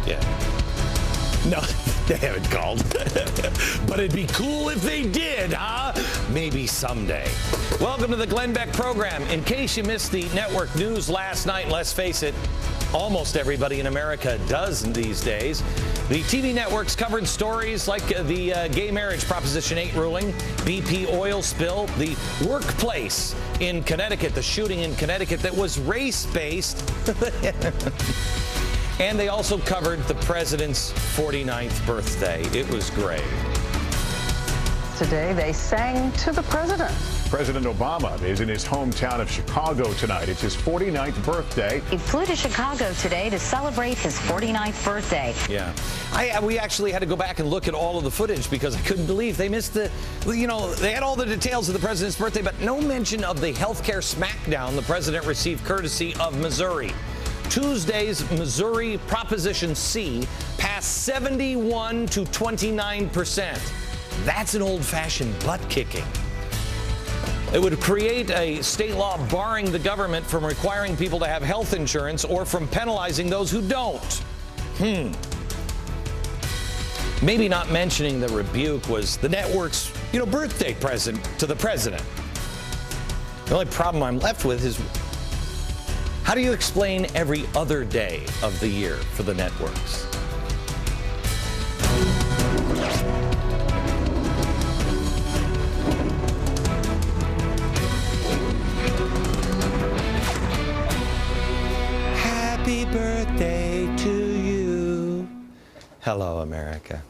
Yeah. No, they haven't called. But it'd be cool if they did, huh? Maybe someday. Welcome to the Glenn Beck program. In case you missed the network news last night, let's face it, almost everybody in America does these days. The TV networks covered stories like the gay marriage Proposition 8 ruling, BP oil spill, the workplace in Connecticut, the shooting in Connecticut that was race-based. And they also covered the president's 49th birthday. It was great. Today, they sang to the president. President Obama is in his hometown of Chicago tonight. It's his 49th birthday. He flew to Chicago today to celebrate his 49th birthday. Yeah. We actually had to go back and look at all of the footage because I couldn't believe they missed they had all the details of the president's birthday, but no mention of the healthcare smackdown the president received courtesy of Missouri. Tuesday's Missouri Proposition C passed 71 to 29%. That's an old-fashioned butt-kicking. It would create a state law barring the government from requiring people to have health insurance or from penalizing those who don't. Maybe not mentioning the rebuke was the network's, birthday present to the president. The only problem I'm left with is, how do you explain every other day of the year for the networks? Happy birthday to you. Hello, America.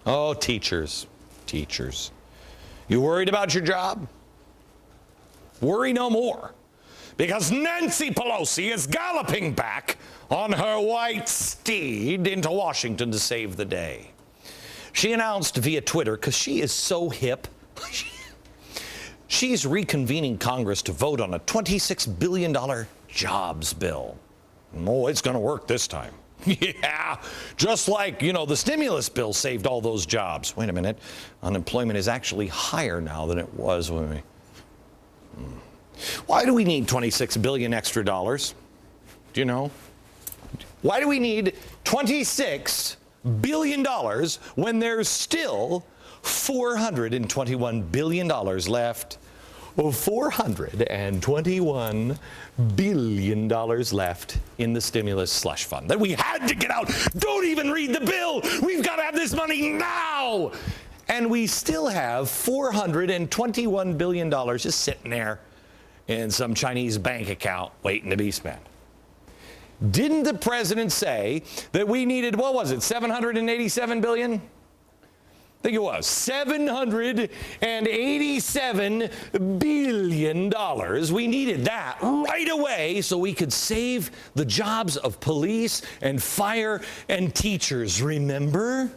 Oh, teachers. You worried about your job? Worry no more. Because Nancy Pelosi is galloping back on her white steed into Washington to save the day. She announced via Twitter, because she is so hip, she's reconvening Congress to vote on a $26 billion jobs bill. Oh, it's going to work this time. Yeah, just like, the stimulus bill saved all those jobs. Wait a minute. Unemployment is actually higher now than it was when we... Why do we need $26 billion extra dollars? Do you know? Why do we need $26 billion when there's still $421 billion left? $421 billion left in the stimulus slush fund that we had to get out. Don't even read the bill. We've got to have this money now. And we still have $421 billion just sitting there in some Chinese bank account waiting to be spent. Didn't the president say that we needed, what was it, $787 billion? I think it was $787 billion. We needed that right away so we could save the jobs of police and fire and teachers, remember?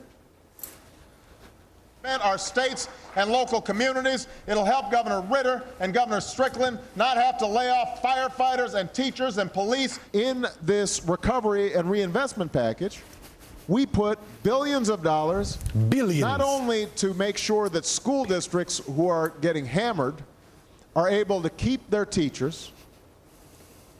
Our states and local communities. It'll help Governor Ritter and Governor Strickland not have to lay off firefighters and teachers and police. In this recovery and reinvestment package, we put billions of dollars, not only to make sure that school districts who are getting hammered are able to keep their teachers,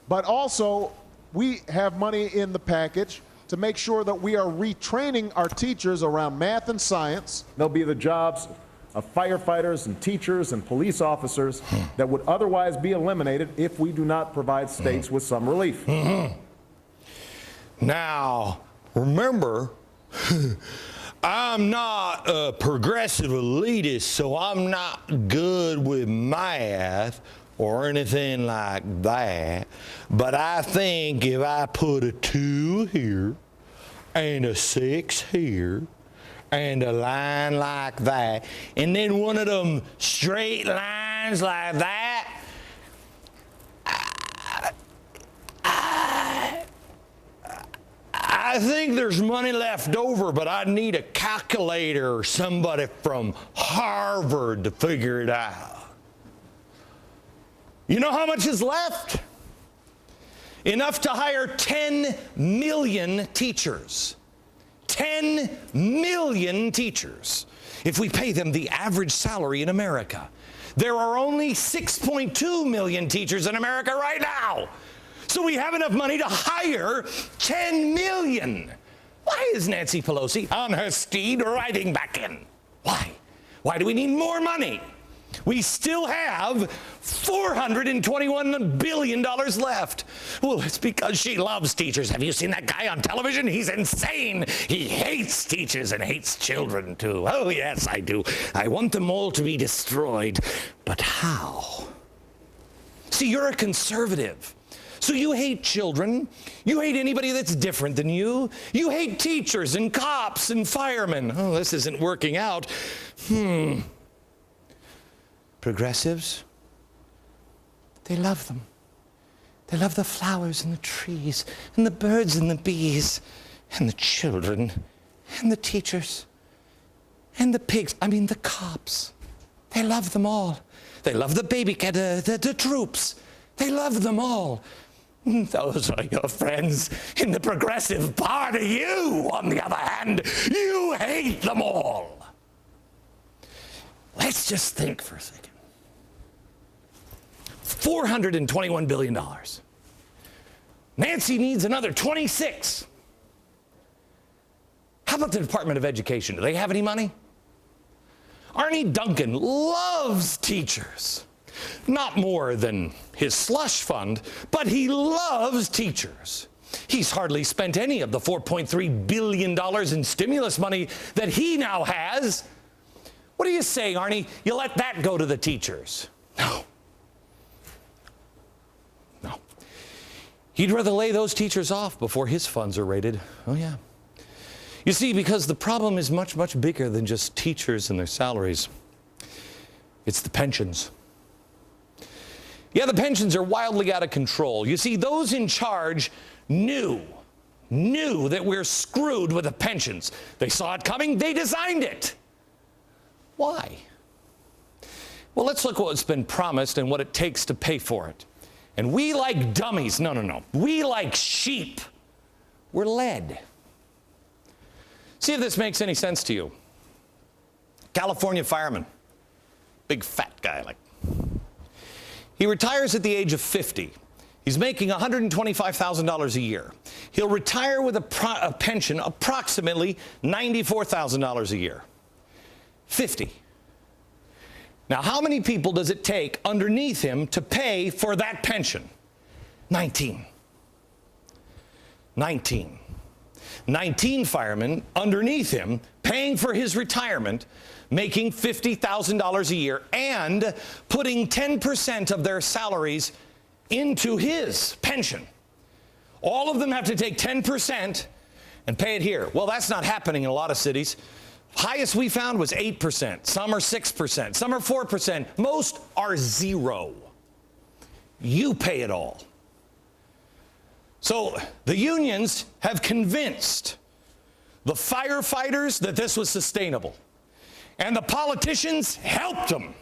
but also we have money in the package to make sure that we are retraining our teachers around math and science. There'll be the jobs of firefighters and teachers and police officers that would otherwise be eliminated if we do not provide states with some relief. Now, remember, I'm not a progressive elitist, so I'm not good with math or anything like that, but I think if I put a 2 here and a 6 here and a line like that and then one of them straight lines like that, I think there's money left over, but I need a calculator or somebody from Harvard to figure it out. You know how much is left? Enough to hire 10 million teachers. 10 million teachers. If we pay them the average salary in America. There are only 6.2 million teachers in America right now. so we have enough money to hire 10 million. Why is Nancy Pelosi on her steed riding back in? Why? Why do we need more money? We still have $421 billion left. Well, it's because she loves teachers. Have you seen that guy on television? He's insane. He hates teachers and hates children, too. Oh, yes, I do. I want them all to be destroyed. But how? See, you're a conservative. So you hate children. You hate anybody that's different than you. You hate teachers and cops and firemen. Oh, this isn't working out. Progressives, they love them. They love the flowers and the trees and the birds and the bees and the children and the teachers and the pigs. I mean, the cops. They love them all. They love the baby cat, the troops. They love them all. Those are your friends in the Progressive Party. You, on the other hand, you hate them all. Let's just think for a second. $421 billion. Nancy needs another 26. How about the Department of Education? Do they have any money? Arnie Duncan loves teachers. Not more than his slush fund, but he loves teachers. He's hardly spent any of the $4.3 billion in stimulus money that he now has. What do you say, Arnie? You let that go to the teachers? No. No. He'd rather lay those teachers off before his funds are raided. Oh, yeah. You see, because the problem is much, much bigger than just teachers and their salaries. It's the pensions. Yeah, the pensions are wildly out of control. You see, those in charge knew that we're screwed with the pensions. They saw it coming. They designed it. Why? Well, let's look at what's been promised and what it takes to pay for it. And we, like dummies, no. We, like sheep, we're led. See if this makes any sense to you. California fireman, big fat guy like. He retires at the age of 50. He's making $125,000 a year. He'll retire with a pension approximately $94,000 a year. 50. Now, how many people does it take underneath him to pay for that pension? 19. 19. 19 firemen underneath him paying for his retirement, making $50,000 a year and putting 10% of their salaries into his pension. All of them have to take 10% and pay it here. Well, that's not happening in a lot of cities. Highest we found was 8%. Some are 6%. Some are 4%. Most are 0. You pay it all. So the unions have convinced the firefighters that this was sustainable. And the politicians helped them.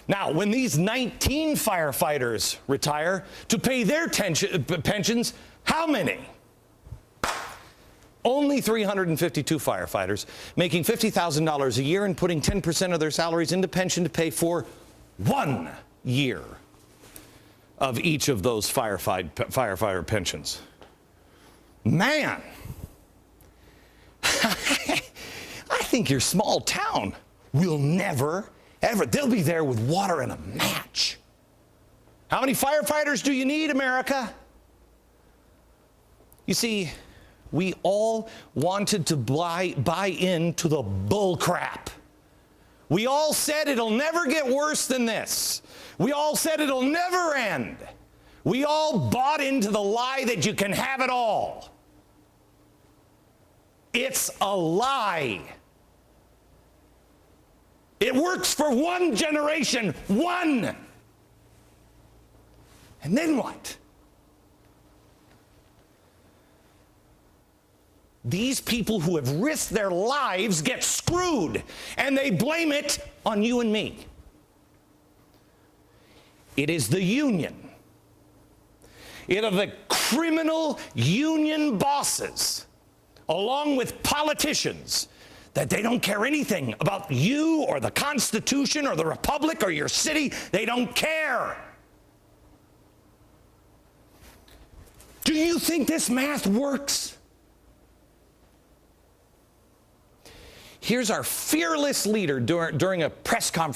Now, when these 19 firefighters retire to pay their pensions, how many? Only 352 firefighters making $50,000 a year and putting 10% of their salaries into pension to pay for 1 year of each of those firefighter pensions. Man, I think your small town will never, ever, they'll be there with water and a match. How many firefighters do you need, America? You see, we all wanted to buy into the bull crap. We all said it'll never get worse than this. We all said it'll never end. We all bought into the lie that you can have it all. It's a lie. It works for one generation, one. And then what? These people who have risked their lives get screwed, and they blame it on you and me. It is the union. It are the criminal union bosses, along with politicians, that they don't care anything about you or the Constitution or the Republic or your city. They don't care. Do you think this math works? Here's our fearless leader during a press conference.